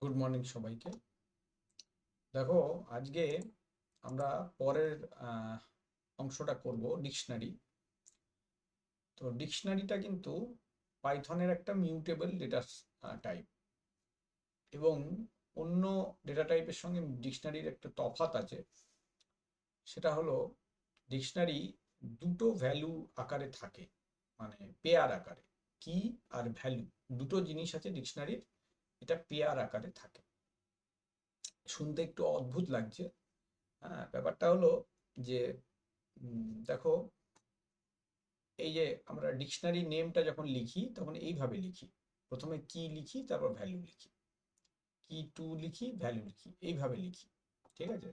Good morning সবাইকে। দেখো, আজকে আমরা পরের অংশটা করব ডিকশনারি। তো ডিকশনারিটা কিন্তু পাইথনের একটা মিউটেবল ডেটা টাইপ, এবং অন্য ডেটা টাইপের সঙ্গে ডিকশনারির একটা তফাৎ আছে। সেটা হলো ডিকশনারি দুটো ভ্যালু আকারে থাকে, মানে পেয়ার আকারে। কি আর ভ্যালু দুটো জিনিস আছে ডিকশনারির, এটা পেয়ার আকারে থাকে। শুনতে একটু অদ্ভুত লাগছে। হ্যাঁ, ব্যাপারটা হলো যে দেখো, এই যে আমরা ডিকশনারি নেমটা যখন লিখি তখন এইভাবে লিখি। প্রথমে কি লিখি, তারপর ভ্যালু লিখি, কি টু লিখি, ভ্যালু লিখি, এইভাবে লিখি। ঠিক আছে?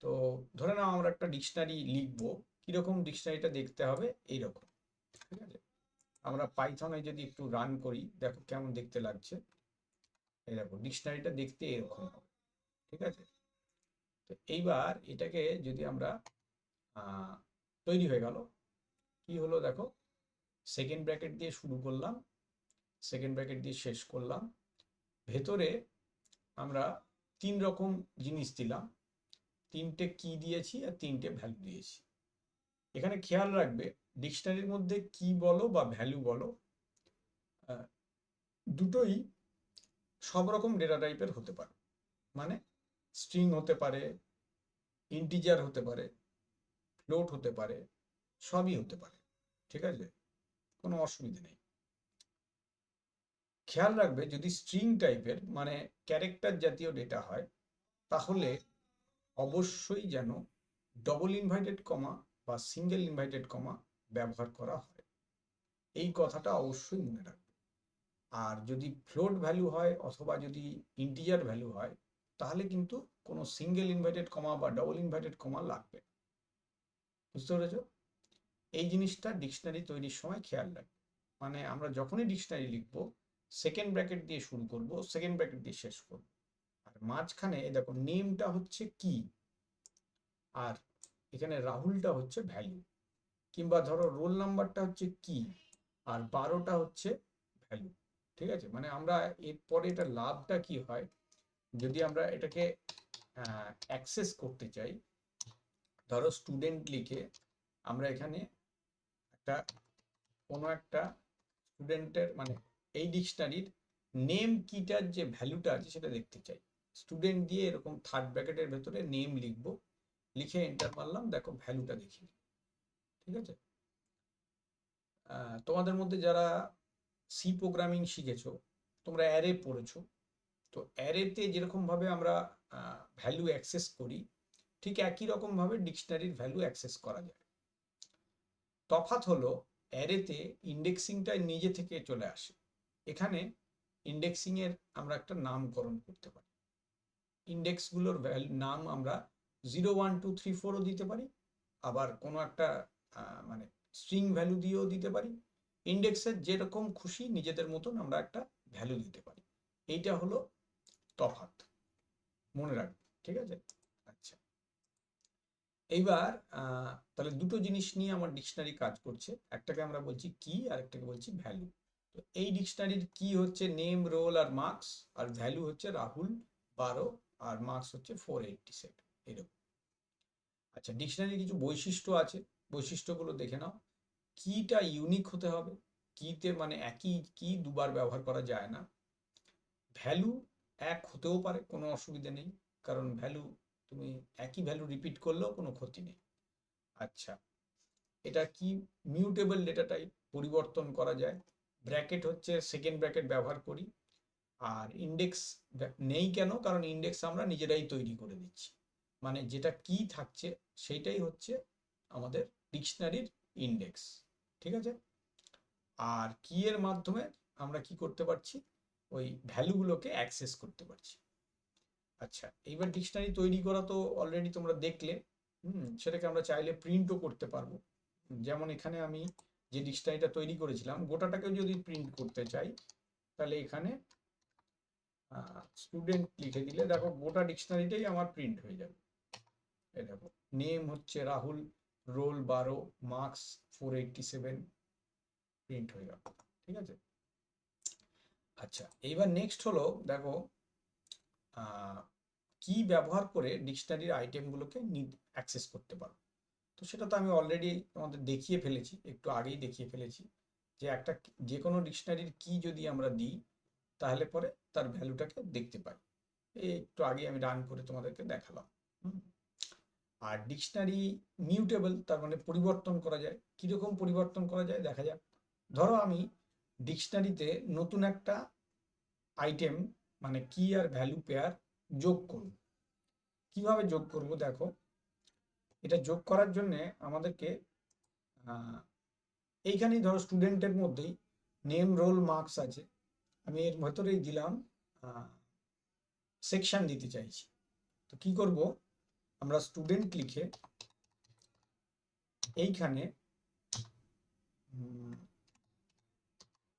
তো ধরে নাও আমরা একটা ডিকশনারি লিখবো, কিরকম ডিকশনারিটা দেখতে হবে এইরকম। ঠিক আছে? আমরা পাইথনে যদি একটু রান করি, দেখো কেমন দেখতে লাগছে। এই দেখো, ডিকশনারিটা দেখতে এরকম হবে। ঠিক আছে? তো এইবার এটাকে যদি আমরা তৈরি হয়ে গেল, কি হলো দেখো, সেকেন্ড ব্র্যাকেট দিয়ে শুরু করলাম, সেকেন্ড ব্র্যাকেট দিয়ে শেষ করলাম। ভেতরে আমরা তিন রকম জিনিস দিলাম, তিনটে কি দিয়েছি আর তিনটে ভ্যালু দিয়েছি। এখানে খেয়াল রাখবে, ডিকশনারির মধ্যে কি বলো বা ভ্যালু বলো, আহ, দুটোই সব রকম ডেটা টাইপের হতে পারে। মানে স্ট্রিং হতে পারে, ইন্টিজার হতে পারে, ফ্লোট হতে পারে, সবই হতে পারে। ঠিক আছে? কোনো অসুবিধা নেই। খেয়াল রাখবে, যদি স্ট্রিং টাইপের মানে ক্যারেক্টার জাতীয় ডেটা হয়, তাহলে অবশ্যই যেন ডবল ইনভাইটেড কমা বা সিঙ্গেল ইনভাইটেড কমা ব্যবহার করা হয়। এই কথাটা অবশ্যই মনে রাখবে। আর যদি ফ্লোট ভ্যালু হয় অথবা যদি ইন্টিজার ভ্যালু হয়, তাহলে কিন্তু কোনো সিঙ্গেল ইনভাইটেড কমা বা ডবল ইনভাইটেড কমা লাগবে। বুঝতে পেরেছ? এই জিনিসটা ডিকশনারি তৈরির সময় খেয়াল রাখবে। মানে আমরা যখনই ডিকশনারি লিখব, সেকেন্ড ব্র্যাকেট দিয়ে শুরু করব, সেকেন্ড ব্র্যাকেট দিয়ে শেষ করব। আর মাঝখানে দেখো, নেমটা হচ্ছে কি, আর এখানে রাহুলটা হচ্ছে ভ্যালু। কিংবা ধরো রোল নাম্বারটা হচ্ছে কি, আর 12টা হচ্ছে ভ্যালু। ঠিক আছে? মানে আমরা এরপরে এটা লাভটা কি হয়, যদি আমরা এটাকে অ্যাক্সেস করতে চাই, ধরো স্টুডেন্ট লিখে আমরা এখানে একটা কোনো একটা স্টুডেন্টের মানে এই ডিকশনারির নেম কিটার যে ভ্যালুটা আছে সেটা দেখতে চাই। স্টুডেন্ট দিয়ে এরকম থার্ড ব্র্যাকেটের ভেতরে নেম লিখবো, লিখে এন্টার মারলাম, দেখো ভ্যালুটা দেখি। ঠিক আছে? তোমাদের মধ্যে যারা সি প্রোগ্রামিং শিখেছো, তোমরা অ্যারে পড়েছো। তো অ্যারেতে যেরকমভাবে আমরা ভ্যালু অ্যাক্সেস করি, ঠিক একই রকমভাবে ডিকশনারির ভ্যালু অ্যাক্সেস করা যায়। তফাৎ হলো, অ্যারেতে ইন্ডেক্সিংটা নিজে থেকে চলে আসে। এখানে ইন্ডেক্সিংয়ের আমরা একটা নামকরণ করতে পারি। ইন্ডেক্সগুলোর নাম আমরা 0 1 2 3 4ও দিতে পারি, আবার কোনো একটা মানে স্ট্রিং ভ্যালু দিয়েও দিতে পারি। ইন্ডেক্সের যেরকম খুশি নিজেদের মতন আমরা একটা ভ্যালু দিতে পারি। এইটা হলো তফাৎ, মনে রাখবে। ঠিক আছে? আচ্ছা, এইবার তাহলে দুটো জিনিস নিয়ে আমার ডিকশনারি কাজ করছে। একটাকে আমরা বলছি কি, আর একটাকে বলছি ভ্যালু। তো এই ডিকশনারির কি হচ্ছে নেম, রোল আর মার্কস, আর ভ্যালু হচ্ছে রাহুল 12 আর মার্কস হচ্ছে 487, এরকম। আচ্ছা, ডিকশনারির কিছু বৈশিষ্ট্য আছে, বৈশিষ্ট্যগুলো দেখে নাও। কিটা ইউনিক হতে হবে, কিতে মানে একই কি দুবার ব্যবহার করা যায় না। ভ্যালু এক হতেও পারে, কোনো অসুবিধা নেই, কারণ ভ্যালু তুমি একই ভ্যালু রিপিট করলেও কোনো ক্ষতি নেই। আচ্ছা, এটা কি মিউটেবল ডেটা টাইপ, পরিবর্তন করা যায়। ব্র্যাকেট হচ্ছে সেকেন্ড ব্র্যাকেট ব্যবহার করি। আর ইন্ডেক্স নেই কেন, কারণ ইন্ডেক্স আমরা নিজেরাই তৈরি করে দিচ্ছি। মানে যেটা কি থাকছে সেইটাই হচ্ছে আমাদের ডিকশনারির ইন্ডেক্স। ঠিক আছে? আর কি এর মাধ্যমে আমরা কি করতে পারছি, ওই ভ্যালুগুলোকে অ্যাক্সেস করতে পারছি। আচ্ছা, এইবার ডিকশনারি তৈরি করা তো অলরেডি তোমরা দেখলে। সেটাকে আমরা চাইলে প্রিন্টও করতে পারবো। যেমন এখানে আমি যে ডিকশনারিটা তৈরি করেছিলাম, গোটাটাকে যদি প্রিন্ট করতে চাই, তাহলে এখানে স্টুডেন্ট লিখে দিলে দেখো গোটা ডিকশনারিটাই আমার প্রিন্ট হয়ে যাবে। এই দেখো, নেম হচ্ছে রাহুল, রোল 12, মার্কস 487, প্রিন্ট হয়ে গেল। ঠিক আছে? আচ্ছা, এইবার নেক্সট হলো, দেখো কি ব্যবহার করে ডিকশনারির আইটেমগুলোকে অ্যাক্সেস করতে পারো। তো সেটা তো আমি অলরেডি তোমাদের দেখিয়ে ফেলেছি, একটু আগেই দেখিয়ে ফেলেছি যে একটা যে কোনো ডিকশনারির কি যদি আমরা দিই তাহলে পরে তার ভ্যালুটাকে দেখতে পাই। এই একটু আগে আমি রান করে তোমাদেরকে দেখালাম। আর ডিকশনারি মিউটেবল, তার মানে পরিবর্তন করা যায়। কিরকম পরিবর্তন করা যায় দেখা যাক। ধরো আমি ডিকশনারিতে নতুন একটা আইটেম মানে কি আর ভ্যালু পেয়ার যোগ করব। কিভাবে যোগ করব দেখো, এটা যোগ করার জন্য আমাদেরকে এইখানেই ধরো স্টুডেন্টের মধ্যেই নেম রোল মার্কস আছে, আমি এর ভেতরেই দিলাম সেকশন দিতে চাইছি। তো কি করব, আমরা স্টুডেন্ট লিখে এইখানে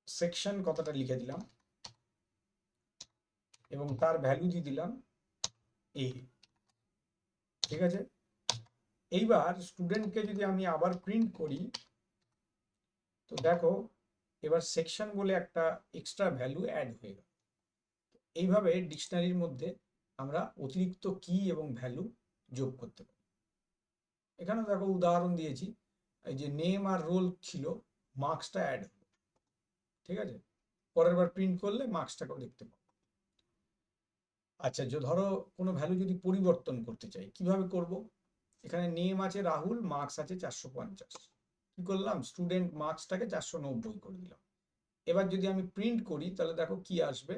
সেকশন কথাটা লিখে দিলাম এবং তার ভ্যালু দিয়ে দিলাম এ। ঠিক আছে, এইবার স্টুডেন্টকে যদি আমি আবার প্রিন্ট করি তো দেখো এবার সেকশন বলে একটা এক্সট্রা ভ্যালু অ্যাড হয়ে গেল। এইভাবে ডিকশনারির মধ্যে আমরা অতিরিক্ত কি এবং ভ্যালু যোগ করতে পারি। এখানে দেখো উদাহরণ দিয়েছি, এই যে নেম আর রোল ছিল, মার্কসটা অ্যাড হলো। ঠিক আছে, পরের বার প্রিন্ট করলে মার্কসটাকেও দেখতে পাবো। আচ্ছা, যে ধরো কোনো ভ্যালু যদি পরিবর্তন করতে চাই কিভাবে করব, এখানে নেম আছে রাহুল, মার্কস আছে 450। কি করলাম, স্টুডেন্ট মার্কসটাকে 490 করে দিলাম। এবার যদি আমি প্রিন্ট করি তাহলে দেখো কি আসবে,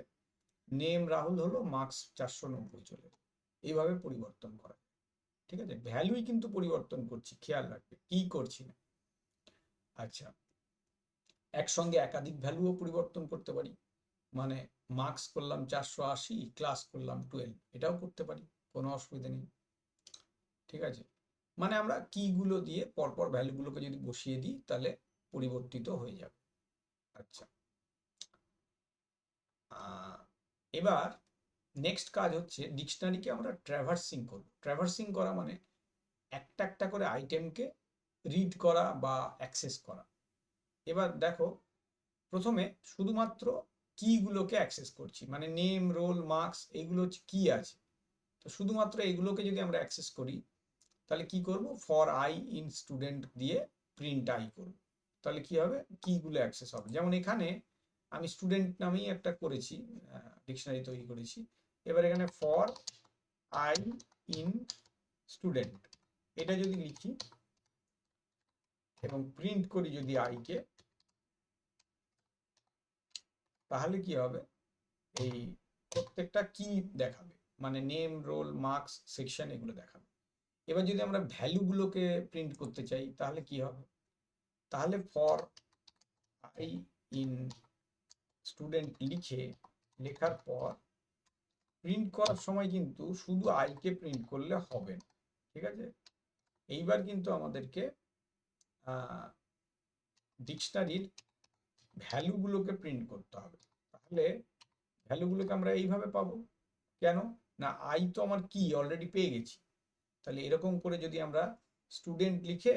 নেম রাহুল হলো, মার্কস 490 চলে। এইভাবে পরিবর্তন করা। ঠিক আছে, ভ্যালুই কিন্তু পরিবর্তন করছি, খেয়াল রাখবে কি করছি না। আচ্ছা, একসঙ্গে একাধিক ভ্যালুও পরিবর্তন করতে পারি, মানে মার্কস করলাম 480, ক্লাস করলাম 12, এটাও করতে পারি, কোনো অসুবিধা নেই। ঠিক আছে, মানে আমরা কিগুলো দিয়ে পরপর ভ্যালুগুলোকে যদি বসিয়ে দিই তাহলে পরিবর্তিত হয়ে যাবে। আচ্ছা, এবার নেক্সট কাজ হচ্ছে ডিকশনারিকে আমরা ট্র্যাভার্সিং করব। ট্র্যাভার্সিং করা মানে একটা একটা করে আইটেমকে রিড করা বা অ্যাক্সেস করা। এবার দেখো, প্রথমে শুধুমাত্র কিগুলোকে অ্যাক্সেস করছি, মানে নেম রোল মার্কস এইগুলো হচ্ছে কি আছে। তো শুধুমাত্র এগুলোকে যদি আমরা অ্যাক্সেস করি তাহলে কি করব, ফর আই ইন স্টুডেন্ট দিয়ে প্রিন্ট আই করব। তাহলে কি হবে, কিগুলো অ্যাক্সেস হবে। যেমন এখানে আমি স্টুডেন্ট নামেই একটা করেছি, ডিকশনারি তৈরি করেছি। এবার এখানে ফর আই ইন স্টুডেন্ট এটা যদি লিখি এবং প্রিন্ট করি যদি আই কে, তাহলে কি হবে, এই প্রত্যেকটা কি দেখাবে, মানে নেম রোল মার্কস সেকশন এগুলো দেখাবে। এবার যদি আমরা ভ্যালুগুলোকে প্রিন্ট করতে চাই তাহলে কি হবে, তাহলে ফর আই ইন স্টুডেন্ট লেখার পর প্রিন্ট করার সময় কিন্তু শুধু আই কে প্রিন্ট করলে হবে না। ঠিক আছে, এইবার কিন্তু আমাদেরকে ডিকশনারির ভ্যালুগুলোকে প্রিন্ট করতে হবে। তাহলে ভ্যালুগুলোকে আমরা এইভাবে পাবো, কেন না, আই তো আমার কি অলরেডি পেয়ে গেছি। তাহলে এরকম করে যদি আমরা স্টুডেন্ট লিখে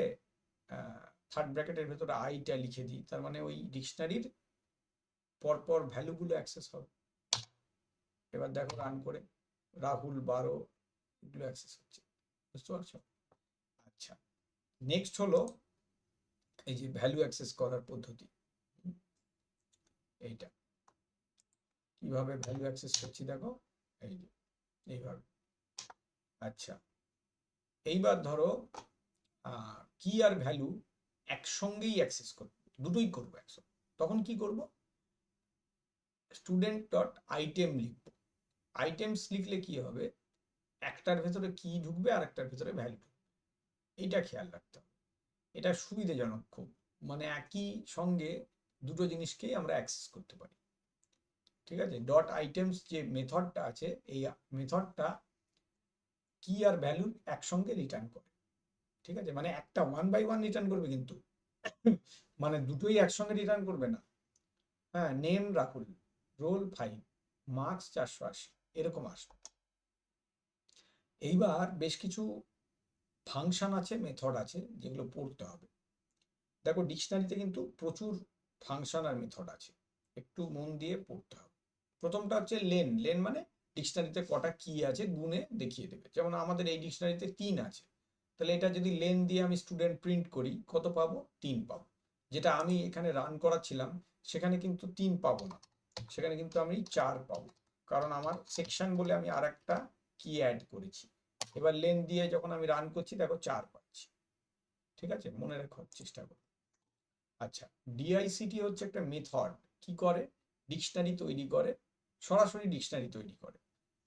থার্ড ব্র্যাকেটের ভেতরে আইটা লিখে দিই, তার মানে ওই ডিকশনারির পরপর ভ্যালুগুলো অ্যাক্সেস হবে। এবার দেখো রান করে, রাহুল 12 এগুলো অ্যাক্সেস হচ্ছে, বুঝতে পারছো। আচ্ছা, নেক্সট হলো এই যে ভ্যালু অ্যাক্সেস করার পদ্ধতি, এইটা কিভাবে ভ্যালু অ্যাক্সেস করছি দেখো, এই যে এইভাবে। আচ্ছা, এইবার ধরো কি আর ভ্যালু একসঙ্গেই অ্যাক্সেস করবো, দুটোই করবো একসঙ্গে। তখন কি করব, স্টুডেন্ট ডট আইটেম লিখবো। আইটেমস লিখলে কি হবে, একটার ভেতরে কি ঢুকবে আর একটার ভেতরে ভ্যালু ঢুকবে, এইটা খেয়াল রাখতে হবে। এটা সুবিধাজনক খুব, মানে একই সঙ্গে দুটো জিনিসকেই আমরা অ্যাক্সেস করতে পারি। ঠিক আছে, ডট আইটেমস যে মেথডটা আছে এই মেথডটা কি আর ভ্যালু একসঙ্গে রিটার্ন করে। ঠিক আছে, মানে একটা 1 বাই 1 রিটার্ন করবে কিন্তু, মানে দুটোই একসঙ্গে রিটার্ন করবে না। হ্যাঁ, নেম রাহুল, রোল 5, মার্কস 480, এরকম আসবে। এইবার বেশ কিছু ফাংশন আছে, মেথড আছে যেগুলো পড়তে হবে। দেখো ডিকশনারিতে কিন্তু প্রচুর ফাংশন আর মেথড আছে, একটু মন দিয়ে পড়তে হবে। প্রথমটা হচ্ছে লেন। লেন মানে ডিকশনারিতে কটা কি আছে গুণে দেখিয়ে দেবে। যেমন আমাদের এই ডিকশনারিতে 3 আছে, তাহলে এটা যদি লেন দিয়ে আমি স্টুডেন্ট প্রিন্ট করি কত পাবো? 3 পাবো। যেটা আমি এখানে রান করাচ্ছিলাম সেখানে কিন্তু 3 পাবো না, সেখানে কিন্তু আমি 4 পাবো, কারণ আমার সেকশন বলে আমি আর একটা কি অ্যাড করেছি। এবার লেন দিয়ে যখন আমি রান করছি দেখো 4 পাচ্ছি। ঠিক আছে, মনে রাখার চেষ্টা করো। আচ্ছা, ডিআইসিটি হচ্ছে একটা মেথড, কি করে? ডিকশনারি তৈরি করে, সরাসরি ডিকশনারি তৈরি করে।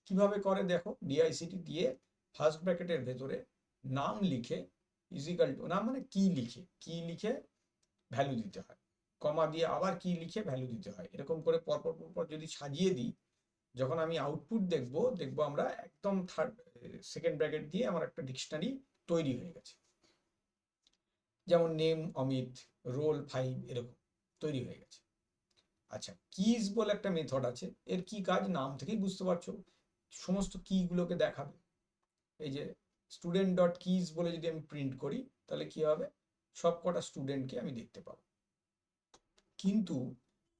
কিভাবে করে দেখো, ডিআইসিটি দিয়ে ফার্স্ট ব্র্যাকেটের ভেতরে নাম লিখে ইজিক্যাল টু, নাম মানে কি লিখে ভ্যালু দিতে হয়, কমা দিয়ে আবার কি লিখে ভ্যালু দিতে হয়, এরকম করে পরপর পরপর যদি সাজিয়ে দিই, যখন আমি আউটপুট দেখবো আমরা একদম সেকেন্ড ব্র্যাকেট দিয়ে আমার একটা ডিকশনারি তৈরি হয়ে গেছে। যেমন নেম অমিত, রোল 5, এরকম তৈরি হয়ে গেছে। আচ্ছা, কিজ বলে একটা মেথড আছে, এর কি কাজ নাম থেকেই বুঝতে পারছো, সমস্ত কি গুলোকে দেখাবে। এই যে স্টুডেন্ট ডট কিজ বলে যদি আমি প্রিন্ট করি তাহলে কি হবে, সব কটা স্টুডেন্টকে আমি দেখতে পাবো। কিন্তু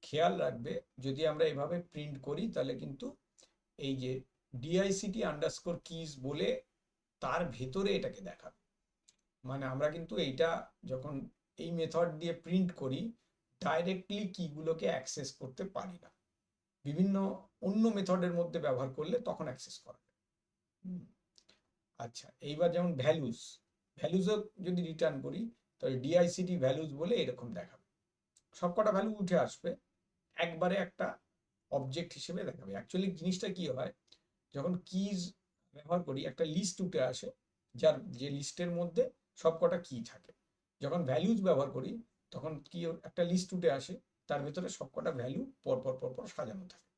খেয়াল রাখবে, যদি আমরা এভাবে প্রিন্ট করি তাহলে কিন্তু এই যে ডিআইসিটি আন্ডারস্কোর কিজ বলে তার ভেতরে এটাকে দেখাবে। মানে আমরা কিন্তু এইটা যখন এই মেথড দিয়ে প্রিন্ট করি ডাইরেক্টলি কিগুলোকে অ্যাক্সেস করতে পারি না, বিভিন্ন অন্য মেথডের মধ্যে ব্যবহার করলে তখন অ্যাক্সেস করা যায়। আচ্ছা, এইবার যেমন ভ্যালুজও যদি রিটার্ন করি তাহলে ডিআইসিটি ভ্যালুজ বলে এরকম দেখাবে, সবকটা ভ্যালু উঠে আসবে, একবারে একটা অবজেক্ট হিসেবে দেখাবে। অ্যাকচুয়ালি জিনিসটা কি হয়, যখন কিজ ব্যবহার করি একটা লিস্ট উঠে আসে, যার যে লিস্টের মধ্যে সবকটা কি থাকে। যখন ভ্যালুজ ব্যবহার করি তখন কি একটা লিস্ট উঠে আসে, তার ভেতরে সবকটা ভ্যালু পরপর পরপর সাজানো থাকে।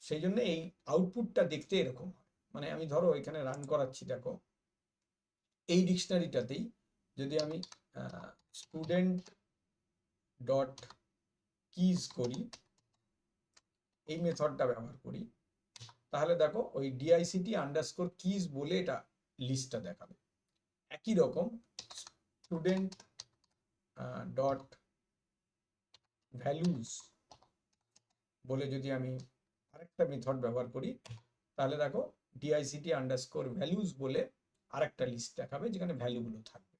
সেই জন্য এই আউটপুটটা দেখতে এরকম হয়। মানে আমি ধরো এখানে রান করাচ্ছি, দেখো এই ডিকশনারিটাতেই যদি আমি স্টুডেন্ট ডট কিজ করি, এই মেথডটা ব্যবহার করি, তাহলে দেখো ওই ডিআইসিটি আন্ডারস্কোর কিজ বলে এটা লিস্টটা দেখাবে। একই রকম স্টুডেন্ট ডট ভ্যালুজ বলে যদি আমি আরেকটা মেথড ব্যবহার করি তাহলে দেখো ডিআইসিটি আন্ডারস্কোর ভ্যালুজ বলে আরেকটা লিস্ট দেখাবে যেখানে ভ্যালুগুলো থাকবে।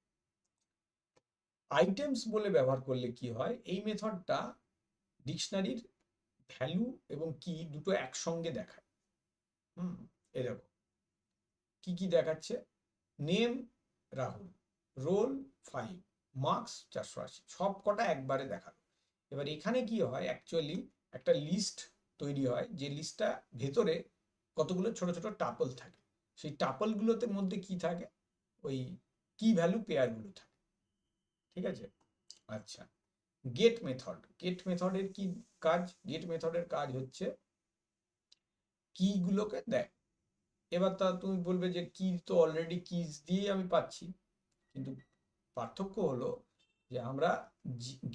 আইটেমস বলে ব্যবহার করলে কি হয়, এই মেথডটা ডিকশনারির ভ্যালু এবং কি দুটো একসঙ্গে দেখায়। এই দেখো কি কি দেখাচ্ছে, নেম রাহুল, রোল 5, মার্কস 480, সব কটা একবারে দেখালো। এবার এখানে কি হয়, অ্যাকচুয়ালি একটা লিস্ট তৈরি হয়, যে লিস্টটা ভেতরে কতগুলো ছোট ছোট টাপল থাকে, সেই টাপলগুলোতে মধ্যে কি থাকে, ওই কি ভ্যালু পেয়ারগুলো থাকে। ঠিক আছে। আচ্ছা, গেট মেথডের কি কাজ? গেট মেথডের কাজ হচ্ছে কিগুলোকে দেয়। এবার তা তুমি বলবে যে কি তো অলরেডি কিজ দিয়ে আমি পাচ্ছি, কিন্তু পার্থক্য হলো যে আমরা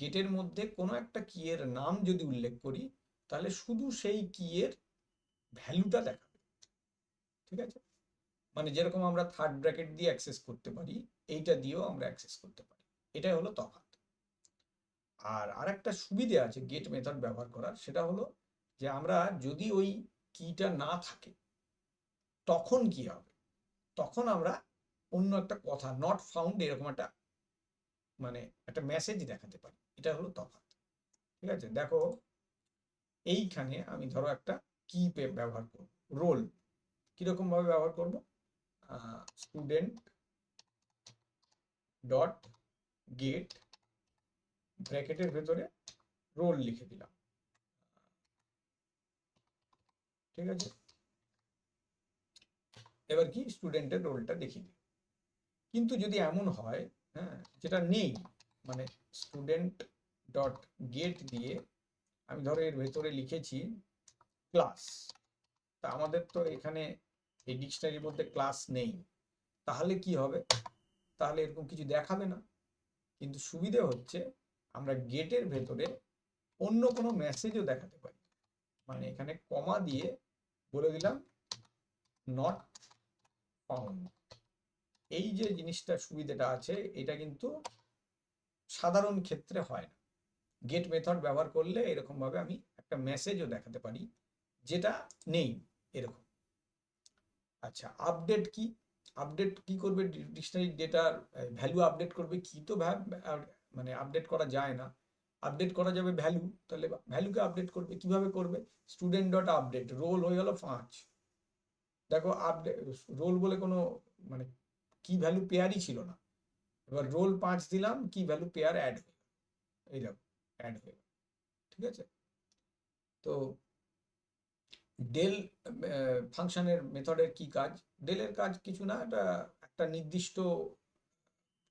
গেটের মধ্যে কোনো একটা কি এর নাম যদি উল্লেখ করি তাহলে শুধু সেই কি এর ভ্যালুটা দেখাবে। ঠিক আছে, মানে যেরকম আমরা থার্ড ব্র্যাকেট দিয়ে অ্যাক্সেস করতে পারি, এইটা দিয়েও আমরা অ্যাক্সেস করতে পারি, এটাই হলো তফাৎ। আর আরেকটা সুবিধে আছে গেট মেথড ব্যবহার করার, সেটা হলো যে আমরা যদি ওই কিটা না থাকে তখন কি হবে, তখন আমরা অন্য একটা কথা নট ফাউন্ড এরকম একটা মানে একটা মেসেজ দেখাতে পারি, এটা হলো তফাৎ। ঠিক আছে, দেখো এইখানে আমি ধরো একটা কি ব্যবহার করব, রোল, কিরকম ভাবে ব্যবহার করব, স্টুডেন্ট ডট গেট ব্র্যাকেটের ভেতরে রোল লিখে দিলাম। ঠিক আছে, এবার কি স্টুডেন্টের রোলটা দেখিয়ে দিই। কিন্তু যদি এমন হয়, হ্যাঁ, যেটা নেই, মানে স্টুডেন্ট ডট গেট দিয়ে আমি ধরো এর ভেতরে লিখেছি ক্লাস, তা আমাদের তো এখানে এই ডিকশনারির মধ্যে ক্লাস নেই, তাহলে কি হবে, তাহলে এরকম কিছু দেখাবে না। কিন্তু সুবিধে হচ্ছে আমরা গেটের ভেতরে অন্য কোনো মেসেজও দেখাতে পারি, মানে এখানে কমা দিয়ে বলে দিলাম নট ফাউন্ড। এই যে জিনিসটা সুবিধাটা আছে এটা কিন্তু সাধারণ ক্ষেত্রে হয় না। গেট মেথড ব্যবহার করলে এরকম ভাবে আমি একটা মেসেজও দেখাতে পারি যেটা নেই এরকম। আচ্ছা, আপডেট কি? আপডেট কি করবে? ডিকশনারি ডেটার ভ্যালু আপডেট করবে কি? তো মানে আপডেট করা যায় না। আপডেট করা যাবে ভ্যালু, তাহলে ভ্যালুকে আপডেট করবে কিভাবে করবে? স্টুডেন্ট ডট আপডেট, রোল হয়ে গেল 5। দেখো আপডেট রোল বলে কোনো মানে কি ভ্যালু পেয়ারই ছিল না, এবার রোল 5 দিলাম, কি ভ্যালু পেয়ার অ্যাড হয়ে গেল, এই দেখো অ্যাড হয়ে গেল। ঠিক আছে, তো ডেল ফাংশনের মেথডের কি কাজ? ডেলের কাজ কিছু না, এটা একটা নির্দিষ্ট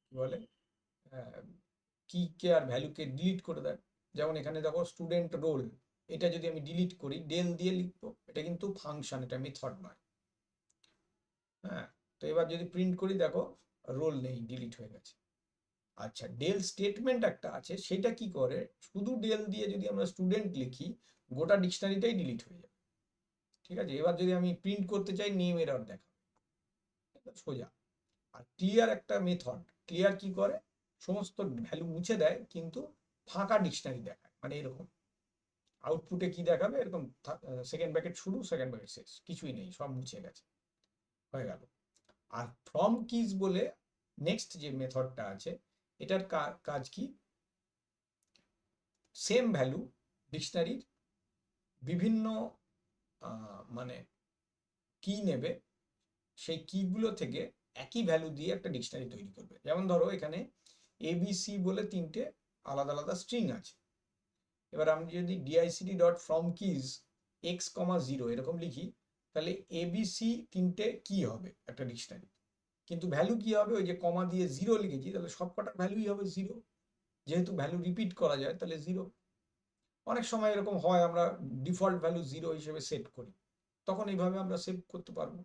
কি বলে কি কে আর ভ্যালুকে ডিলিট করে দেয়। যেমন এখানে দেখো স্টুডেন্ট রোল, এটা যদি আমি ডিলিট করি ডেল দিয়ে লিখবো, এটা কিন্তু ফাংশন, এটা মেথড নয়। হ্যাঁ, তো এবার যদি প্রিন্ট করি দেখো রোল নেই, ডিলিট হয়ে গেছে। আচ্ছা, ডেল স্টেটমেন্ট একটা আছে, সেটা কি করে? শুধু ডেল দিয়ে যদি আমরা স্টুডেন্ট লিখি, গোটা ডিকশনারিটাই ডিলিট হয়ে যাবে। ঠিক আছে, এবার যদি আমি প্রিন্ট করতে চাই, নেম এরর দেখাবে, সোজা। আর ক্লিয়ার একটা মেথড, ক্লিয়ার কি করে? সমস্ত ভ্যালু মুছে দেয়, কিন্তু ফাঁকা ডিকশনারি দেখায়, মানে এরকম আউটপুটে কি দেখাবে, এরকম সেকেন্ড ব্র্যাকেট শুরু, সেকেন্ড ব্র্যাকেট শেষ, কিছুই নেই, সব মুছে গেছে, হয়ে গেল। আর ফ্রম কিজ বলে নেক্সট যে মেথডটা আছে, এটার কাজ কি? সেম ভ্যালু ডিকশনারির বিভিন্ন মানে কি নেবে, সেই কিগুলো থেকে একই ভ্যালু দিয়ে একটা ডিকশনারি তৈরি করবে। যেমন ধরো এখানে এবিসি বলে 3টে আলাদা আলাদা স্ট্রিং আছে। এবার আমি যদি ডিআইসিডি ডট ফ্রম কিজ x,0 এরকম লিখি, তাহলে এবিসি 3টে কি হবে একটা ডিকশনারি, কিন্তু ভ্যালু কি হবে? ওই যে কমা দিয়ে 0 লিখেছি, তাহলে সবকটা ভ্যালুই হবে 0, যেহেতু ভ্যালু রিপিট করা যায় তাহলে 0। অনেক সময় এরকম হয়, আমরা ডিফল্ট ভ্যালু 0 হিসেবে সেট করি, তখন এইভাবে আমরা সেভ করতে পারবো।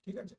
ঠিক আছে।